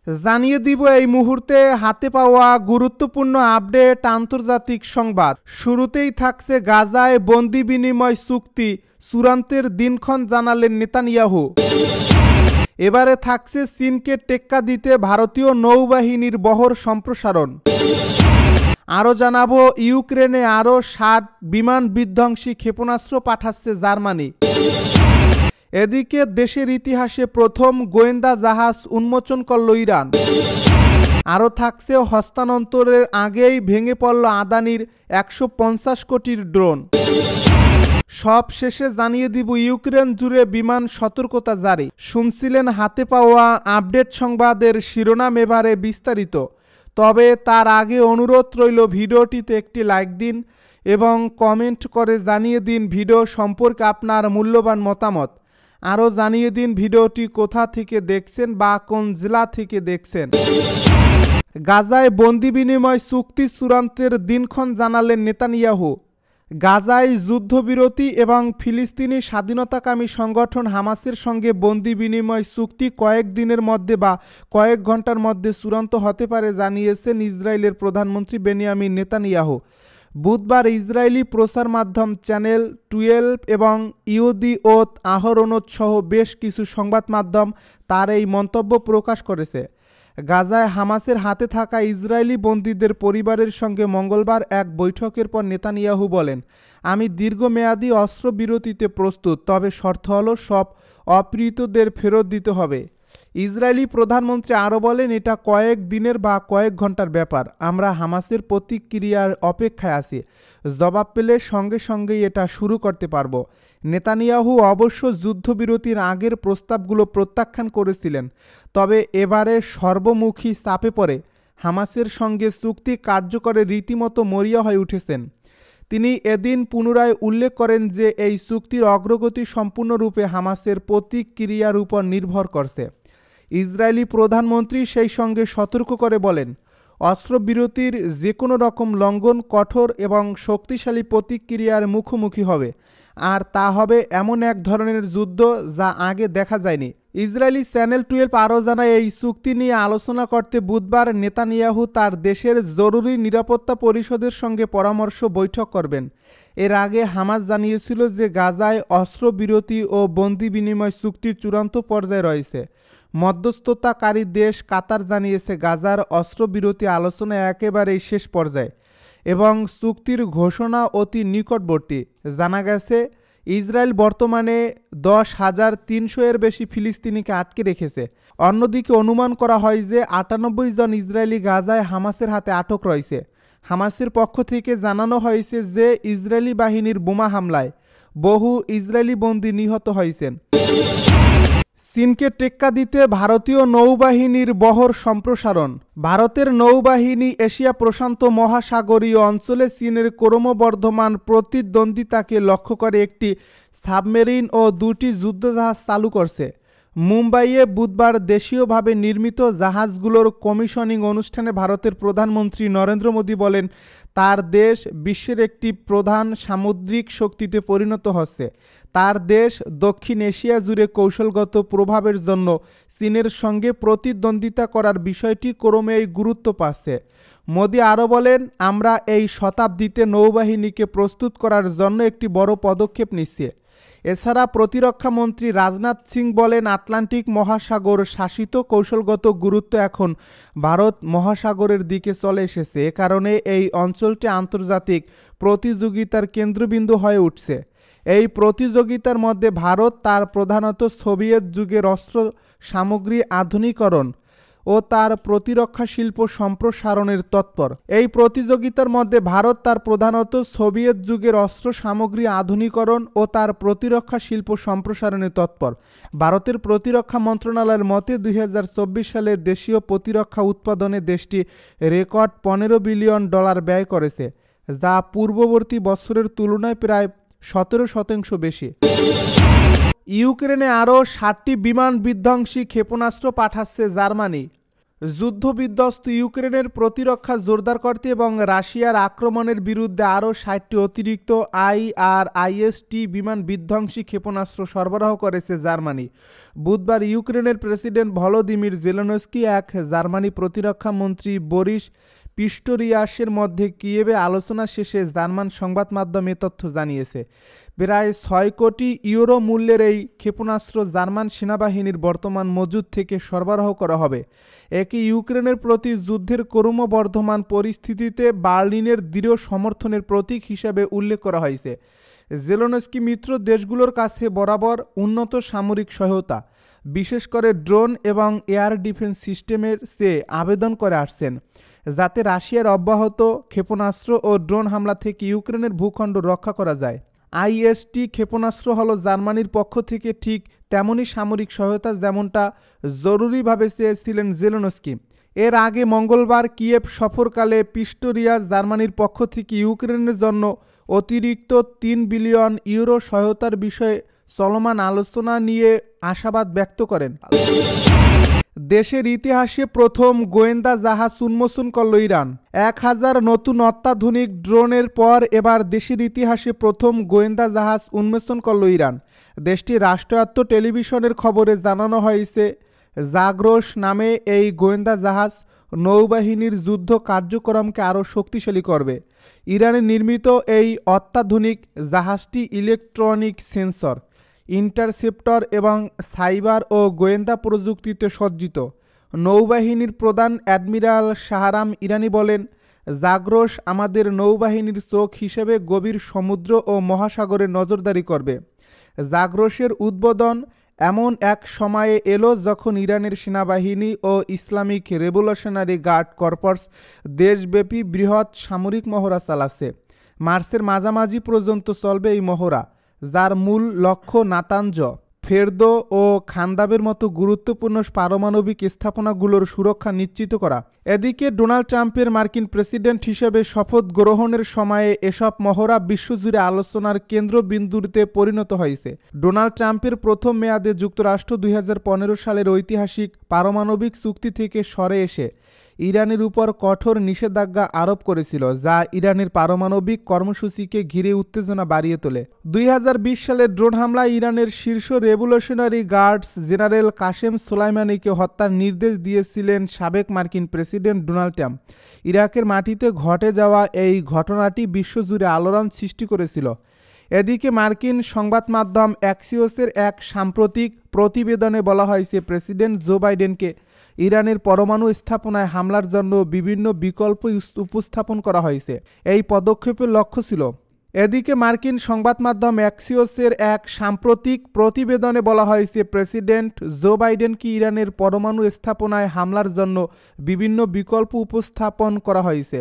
জানিয়ে দিব এই মুহূর্তে হাতে পাওয়া গুরুত্বপূর্ণ আপডেট আন্তর্জাতিক সংবাদ। শুরুতেই থাকছে গাজায় বন্দি বিনিময় চুক্তি চূড়ান্তের দিনক্ষণ জানালেন নেতানিয়াহু। এবারে থাকছে চীনকে টেক্কা দিতে ভারতীয় নৌবাহিনীর বহর সম্প্রসারণ। আরও জানাবো ইউক্রেনে আরও ৬০ বিমান বিধ্বংসী ক্ষেপণাস্ত্র পাঠাচ্ছে জার্মানি। এদিকে দেশের ইতিহাসে প্রথম গোয়েন্দা জাহাজ উন্মোচন করল ইরান। আরও থাকছে হস্তান্তরের আগেই ভেঙে পড়ল আদানির ১৫০ কোটির ড্রোন। সব শেষে জানিয়ে দিব ইউক্রেন জুড়ে বিমান সতর্কতা জারি। শুনছিলেন হাতে পাওয়া আপডেট সংবাদের শিরোনাম, এবারে বিস্তারিত। তবে তার আগে অনুরোধ রইল ভিডিওটিতে একটি লাইক দিন এবং কমেন্ট করে জানিয়ে দিন ভিডিও সম্পর্কে আপনার মূল্যবান মতামত। আরও জানিয়ে দিন ভিডিওটি কোথা থেকে দেখছেন বা কোন জেলা থেকে দেখছেন। গাজায় বন্দি বিনিময় চুক্তি চূড়ান্তের দিনক্ষণ জানালেন নেতানিয়াহু। গাজায় যুদ্ধবিরতি এবং ফিলিস্তিনি স্বাধীনতাকামী সংগঠন হামাসের সঙ্গে বন্দি বিনিময় চুক্তি কয়েক দিনের মধ্যে বা কয়েক ঘন্টার মধ্যে চূড়ান্ত হতে পারে জানিয়েছেন ইসরায়েলের প্রধানমন্ত্রী বেনিয়ামিন নেতানিয়াহু। বুধবার ইসরায়েলি প্রচার মাধ্যম চ্যানেল 12 এবং ইয়েদিওত আহরোনোত সহ বেশ কিছু সংবাদ মাধ্যম তার এই মন্তব্য প্রকাশ করেছে। গাজায় হামাসের হাতে থাকা ইসরায়েলি বন্দীদের পরিবারের সঙ্গে মঙ্গলবার এক বৈঠকের পর নেতানিয়াহু বলেন, আমি দীর্ঘমেয়াদী অস্ত্রবিরতিতে প্রস্তুত, তবে শর্ত হলো সব অপহৃতদের ফেরত দিতে হবে। ইসরায়েলি প্রধানমন্ত্রী আরও বলেন, এটা কয়েক দিনের বা কয়েক ঘন্টার ব্যাপার। আমরা হামাসের প্রতিক্রিয়ার অপেক্ষায় আছি। জবাব পেলে সঙ্গে সঙ্গেই এটা শুরু করতে পারব। নেতানিয়াহু অবশ্য যুদ্ধবিরতির আগের প্রস্তাবগুলো প্রত্যাখ্যান করেছিলেন, তবে এবারে সর্বমুখী চাপে পড়ে হামাসের সঙ্গে চুক্তি কার্যকরে রীতিমতো মরিয়া হয়ে উঠেছেন। তিনি এদিন পুনরায় উল্লেখ করেন যে এই চুক্তির অগ্রগতি সম্পূর্ণরূপে হামাসের প্রতিক্রিয়ার উপর নির্ভর করছে। ইসরায়েলি প্রধানমন্ত্রী সেই সঙ্গে সতর্ক করে বলেন, অস্ত্রবিরতির যে কোনো রকম লঙ্ঘন কঠোর এবং শক্তিশালী প্রতিক্রিয়ার মুখোমুখি হবে, আর তা হবে এমন এক ধরনের যুদ্ধ যা আগে দেখা যায়নি। ইসরায়েলি চ্যানেল 12 আরও জানায়, এই চুক্তি নিয়ে আলোচনা করতে বুধবার নেতানিয়াহু তার দেশের জরুরি নিরাপত্তা পরিষদের সঙ্গে পরামর্শ বৈঠক করবেন। এর আগে হামাস জানিয়েছিল যে গাজায় অস্ত্রবিরতি ও বন্দি বিনিময় চুক্তির চূড়ান্ত পর্যায়ে রয়েছে। মধ্যস্থতাকারী দেশ কাতার জানিয়েছে গাজার অস্ত্রবিরতি আলোচনা একেবারেই শেষ পর্যায়ে এবং চুক্তির ঘোষণা অতি নিকটবর্তী। জানা গেছে ইসরায়েল বর্তমানে 10,300 এর বেশি ফিলিস্তিনিকে আটকে রেখেছে। অন্যদিকে অনুমান করা হয় যে 98 জন ইসরায়েলি গাজায় হামাসের হাতে আটক রয়েছে। হামাসের পক্ষ থেকে জানানো হয়েছে যে ইসরায়েলি বাহিনীর বোমা হামলায় বহু ইসরায়েলি বন্দী নিহত হয়েছেন। চীনকে টেক্কা দিতে ভারতীয় নৌবাহিনীর বহর সম্প্রসারণ। ভারতের নৌবাহিনী এশিয়া প্রশান্ত মহাসাগরীয় অঞ্চলে চীনের ক্রমবর্ধমান প্রতিদ্বন্দ্বিতাকে লক্ষ্য করে একটি সাবমেরিন ও 2টি যুদ্ধজাহাজ চালু করছে। মুম্বাইয়ে বুধবার দেশীয়ভাবে নির্মিত জাহাজগুলোর কমিশনিং অনুষ্ঠানে ভারতের প্রধানমন্ত্রী নরেন্দ্র মোদী বলেন, তার দেশ বিশ্বের একটি প্রধান সামুদ্রিক শক্তিতে পরিণত হচ্ছে। তার দেশ দক্ষিণ এশিয়া জুড়ে কৌশলগত প্রভাবের জন্য চীনের সঙ্গে প্রতিদ্বন্দ্বিতা করার বিষয়টি ক্রমেই গুরুত্ব পাচ্ছে। মোদী আরও বলেন, আমরা এই শতাব্দীতে নৌবাহিনীকে প্রস্তুত করার জন্য একটি বড় পদক্ষেপ নিচ্ছি। এছাড়া প্রতিরক্ষা মন্ত্রী রাজনাথ সিং বলেন, আটলান্টিক মহাসাগর শাসিত কৌশলগত গুরুত্ব এখন ভারত মহাসাগরের দিকে চলে এসেছে। এ কারণে এই অঞ্চলটি আন্তর্জাতিক প্রতিযোগিতার কেন্দ্রবিন্দু হয়ে উঠছে। এই প্রতিযোগিতার মধ্যে ভারত তার প্রধানত সোভিয়েত যুগের অস্ত্র সামগ্রী আধুনিকরণ ও তার প্রতিরক্ষা শিল্প সম্প্রসারণের তৎপর। এই প্রতিযোগিতার মধ্যে ভারত তার প্রধানত সোভিয়েত যুগের অস্ত্র সামগ্রী আধুনিকরণ ও তার প্রতিরক্ষা শিল্প সম্প্রসারণে তৎপর। ভারতের প্রতিরক্ষা মন্ত্রণালয়ের মতে 2024 সালে দেশীয় প্রতিরক্ষা উৎপাদনে দেশটি রেকর্ড $15 বিলিয়ন ব্যয় করেছে, যা পূর্ববর্তী বছরের তুলনায় প্রায় 17% বেশি। ইউক্রেনে আরও 60টি বিমান বিধ্বংসী ক্ষেপণাস্ত্র পাঠাচ্ছে জার্মানি। যুদ্ধবিধ্বস্ত ইউক্রেনের প্রতিরক্ষা জোরদার করতে এবং রাশিয়ার আক্রমণের বিরুদ্ধে আরও ৬০টি অতিরিক্ত IRIS-T বিমান বিধ্বংসী ক্ষেপণাস্ত্র সরবরাহ করেছে জার্মানি। বুধবার ইউক্রেনের প্রেসিডেন্ট ভলোদিমির জেলেনস্কি এক জার্মানি প্রতিরক্ষা মন্ত্রী বরিস পিস্টোরিয়াসের মধ্যে কিয়েভে আলোচনা শেষে জার্মান সংবাদ মাধ্যম এ তথ্য জানিয়েছে। প্রায় ৬ কোটি ইউরো মূল্যের এই ক্ষেপণাস্ত্র জার্মান সেনাবাহিনীর বর্তমান মজুদ থেকে সরবরাহ করা হবে। একে ইউক্রেনের প্রতি যুদ্ধের ক্রমবর্ধমান পরিস্থিতিতে বার্লিনের দৃঢ় সমর্থনের প্রতীক হিসেবে উল্লেখ করা হয়েছে। জেলেনস্কি মিত্র দেশগুলোর কাছে বরাবর উন্নত সামরিক সহায়তা, বিশেষ করে ড্রোন এবং এয়ার ডিফেন্স সিস্টেমের চেয়ে আবেদন করে আসছেন, যাতে রাশিয়ার অব্যাহত ক্ষেপণাস্ত্র ও ড্রোন হামলা থেকে ইউক্রেনের ভূখণ্ড রক্ষা করা যায়। IS-T ক্ষেপণাস্ত্র হল জার্মানির পক্ষ থেকে ঠিক তেমনই সামরিক সহায়তা যেমনটা জরুরিভাবে চেয়েছিলেন জেলেনস্কি। এর আগে মঙ্গলবার কিয়েভ সফরকালে পিস্টোরিয়াস জার্মানির পক্ষ থেকে ইউক্রেনের জন্য অতিরিক্ত ৩ বিলিয়ন ইউরো সহায়তার বিষয়ে চলমান আলোচনা নিয়ে আশাবাদ ব্যক্ত করেন। দেশের ইতিহাসে প্রথম গোয়েন্দা জাহাজ উন্মোচন করল ইরান। ১,০০০ নতুন অত্যাধুনিক ড্রোনের পর এবার দেশের ইতিহাসে প্রথম গোয়েন্দা জাহাজ উন্মোচন করল ইরান। দেশটির রাষ্ট্রায়ত্ত টেলিভিশনের খবরে জানানো হয়েছে, জাগ্রোস নামে এই গোয়েন্দা জাহাজ নৌবাহিনীর যুদ্ধ কার্যক্রমকে আরও শক্তিশালী করবে। ইরানে নির্মিত এই অত্যাধুনিক জাহাজটি ইলেকট্রনিক সেন্সর, ইন্টারসেপ্টর এবং সাইবার ও গোয়েন্দা প্রযুক্তিতে সজ্জিত। নৌবাহিনীর প্রধান অ্যাডমিরাল শাহরাম ইরানি বলেন, জাগ্রোস আমাদের নৌবাহিনীর চোখ হিসেবে গভীর সমুদ্র ও মহাসাগরে নজরদারি করবে। জাগ্রোসের উদ্বোধন এমন এক সময়ে এলো যখন ইরানের সেনাবাহিনী ও ইসলামিক রেভলিউশনারি গার্ড কর্পস দেশব্যাপী বৃহৎ সামরিক মহড়া চালাচ্ছে। মার্চের মাঝামাঝি পর্যন্ত চলবে এই মহড়া, যার মূল লক্ষ্য নাতানজ, ফেরদো ও খান্দাবের মতো গুরুত্বপূর্ণ পারমাণবিক স্থাপনাগুলোর সুরক্ষা নিশ্চিত করা। এদিকে ডোনাল্ড ট্রাম্পের মার্কিন প্রেসিডেন্ট হিসেবে শপথ গ্রহণের সময়ে এসব মহড়া বিশ্বজুড়ে আলোচনার কেন্দ্রবিন্দুতে পরিণত হয়েছে। ডোনাল্ড ট্রাম্পের প্রথম মেয়াদে যুক্তরাষ্ট্র ২০১৫ সালের ঐতিহাসিক পারমাণবিক চুক্তি থেকে সরে এসে ইরানের উপর কঠোর নিষেধাজ্ঞা আরোপ করেছিল, যা ইরানের পারমাণবিক কর্মসূচিকে ঘিরে উত্তেজনা বাড়িয়ে তোলে। ২০২০ সালের ড্রোন হামলায় ইরানের শীর্ষ রেভলিউশনারি গার্ডস জেনারেল কাসেম সোলাইমানিকে হত্যার নির্দেশ দিয়েছিলেন সাবেক মার্কিন প্রেসিডেন্ট ডোনাল্ড ট্রাম্প। ইরাকের মাটিতে ঘটে যাওয়া এই ঘটনাটি বিশ্বজুড়ে আলোড়ন সৃষ্টি করেছিল। এদিকে মার্কিন সংবাদ মাধ্যম অ্যাক্সিওসের এক সাম্প্রতিক প্রতিবেদনে বলা হয়েছে, প্রেসিডেন্ট জো বাইডেনকে ইরানের পরমাণু স্থাপনায় হামলার জন্য বিভিন্ন বিকল্প উপস্থাপন করা হয়েছে। এই পদক্ষেপের লক্ষ্য ছিল। এদিকে মার্কিন সংবাদ মাধ্যম অ্যাক্সিওসের এক সাম্প্রতিক প্রতিবেদনে বলা হয়েছে, প্রেসিডেন্ট জো বাইডেনকে ইরানের পরমাণু স্থাপনায় হামলার জন্য বিভিন্ন বিকল্প উপস্থাপন করা হয়েছে।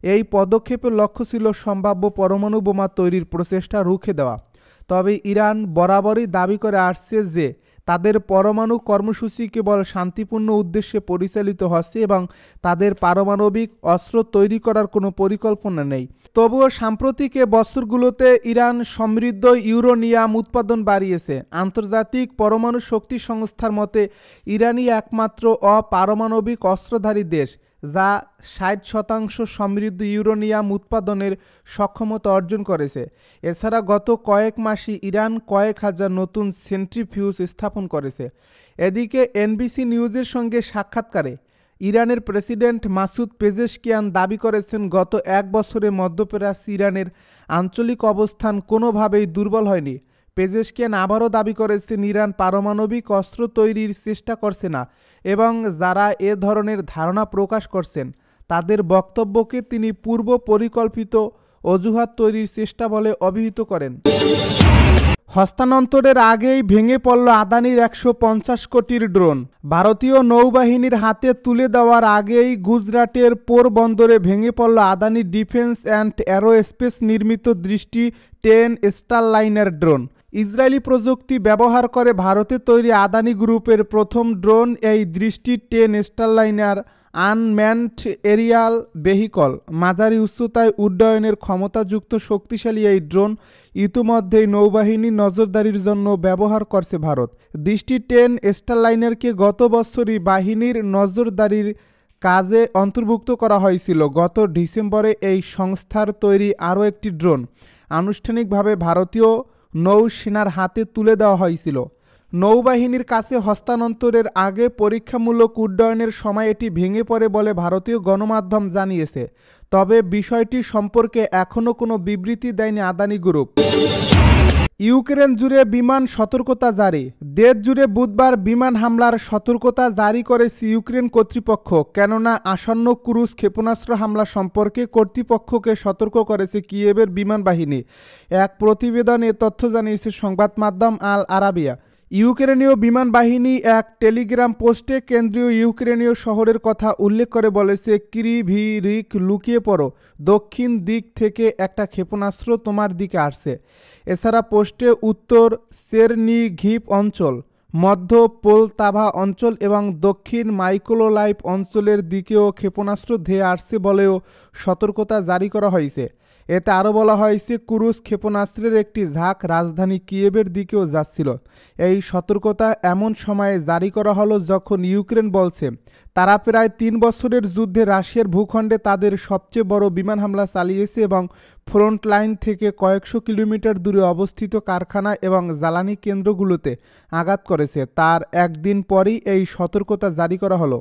এই পদক্ষেপের লক্ষ্য ছিল সম্ভাব্য পরমাণু বোমা তৈরির প্রচেষ্টা রুখে দেওয়া। তবে ইরান বরাবরই দাবি করে আসছে যে তাদের পরমাণু কর্মসূচি কেবল শান্তিপূর্ণ উদ্দেশ্যে পরিচালিত হচ্ছে এবং তাদের পারমাণবিক অস্ত্র তৈরি করার কোনো পরিকল্পনা নেই। তবুও সাম্প্রতিক বছরগুলোতে ইরান সমৃদ্ধ ইউরেনিয়াম উৎপাদন বাড়িয়েছে। আন্তর্জাতিক পরমাণু শক্তি সংস্থার মতে ইরানই একমাত্র অপারমাণবিক অস্ত্রধারী দেশ যা ৬০% সমৃদ্ধ ইউরেনিয়াম উৎপাদনের সক্ষমতা অর্জন করেছে। এছাড়া গত কয়েক মাসে ইরান কয়েক হাজার নতুন সেন্ট্রিফিউজ স্থাপন করেছে। এদিকে এনবিসি নিউজের সঙ্গে সাক্ষাৎকারে ইরানের প্রেসিডেন্ট মাসুদ পেজেশকিয়ান দাবি করেছেন, গত এক বছরে মধ্যপ্রাচ্যে ইরানের আঞ্চলিক অবস্থান কোনোভাবেই দুর্বল হয়নি। পেজেশকিয়ান আবারও দাবি করেছেন, ইরান পারমাণবিক অস্ত্র তৈরির চেষ্টা করছে না এবং যারা এ ধরনের ধারণা প্রকাশ করছেন তাদের বক্তব্যকে তিনি পূর্ব পরিকল্পিত অজুহাত তৈরির চেষ্টা বলে অভিহিত করেন। হস্তান্তরের আগেই ভেঙে পড়ল আদানির ১৫০ কোটির ড্রোন। ভারতীয় নৌবাহিনীর হাতে তুলে দেওয়ার আগেই গুজরাটের পোরবন্দরে ভেঙে পড়ল আদানি ডিফেন্স অ্যান্ড অ্যারোস্পেস নির্মিত দৃষ্টি 10 স্টারলাইনার ড্রোন। ইসরায়েলি প্রযুক্তি ব্যবহার করে ভারতে তৈরি আদানি গ্রুপের প্রথম ড্রোন এই দৃষ্টি 10 স্টারলাইনার আনম্যানড এরিয়াল ভেহিকল। মাঝারি উচ্চতায় উড্ডয়নের ক্ষমতাযুক্ত শক্তিশালী এই ড্রোন ইতিমধ্যেই নৌবাহিনী নজরদারির জন্য ব্যবহার করছে ভারত। দেশটি 10 স্টারলাইনারকে গত বছরই বাহিনীর নজরদারির কাজে অন্তর্ভুক্ত করা হয়েছিল। গত ডিসেম্বরে এই সংস্থার তৈরি আরও একটি ড্রোন আনুষ্ঠানিকভাবে ভারতীয় নৌসেনার হাতে তুলে দেওয়া হয়েছিল। নৌবাহিনীর কাছে হস্তান্তরের আগে পরীক্ষামূলক উড্ডয়নের সময় এটি ভেঙে পড়ে বলে ভারতীয় গণমাধ্যম জানিয়েছে। তবে বিষয়টি সম্পর্কে এখনও কোনো বিবৃতি দেয়নি আদানি গ্রুপ। ইউক্রেন জুড়ে বিমান সতর্কতা জারি। দেশ জুড়ে বুধবার বিমান হামলার সতর্কতা জারি করেছে ইউক্রেন কর্তৃপক্ষ, কেননা আসন্ন ক্রুজ ক্ষেপণাস্ত্র হামলা সম্পর্কে কর্তৃপক্ষকে সতর্ক করেছে কিয়েভের বিমান বাহিনী। এক প্রতিবেদনে তথ্য জানিয়েছে সংবাদ মাধ্যম আল আরাবিয়া। ইউক্রেনীয় বিমান বাহিনী এক টেলিগ্রাম পোস্টে কেন্দ্রীয় ইউক্রেনীয় শহরের কথা উল্লেখ করে বলেছে, ক্রিভিরিক লুকিয়ে পড়ো, দক্ষিণ দিক থেকে একটা ক্ষেপণাস্ত্র তোমার দিকে আসছে। এছাড়া পোস্টে উত্তর চেরনিঘিভ অঞ্চল, মধ্য পোলতাভা অঞ্চল এবং দক্ষিণ মাইকোলাইভ অঞ্চলের দিকেও ক্ষেপণাস্ত্র ধেয়ে আসছে বলেও সতর্কতা জারি করা হয়েছে। এতে আরও বলা হয়েছে, ক্রুজ ক্ষেপণাস্ত্রের একটি ঝাঁক রাজধানী কিয়েভের দিকেও যাচ্ছিল। এই সতর্কতা এমন সময়ে জারি করা হলো যখন ইউক্রেন বলছে তারা প্রায় 3 বছরের যুদ্ধে রাশিয়ার ভূখণ্ডে তাদের সবচেয়ে বড় বিমান হামলা চালিয়েছে এবং ফ্রন্ট লাইন থেকে কয়েকশো কিলোমিটার দূরে অবস্থিত কারখানা এবং জ্বালানি কেন্দ্রগুলোতে আঘাত করেছে। তার একদিন পরই এই সতর্কতা জারি করা হলো।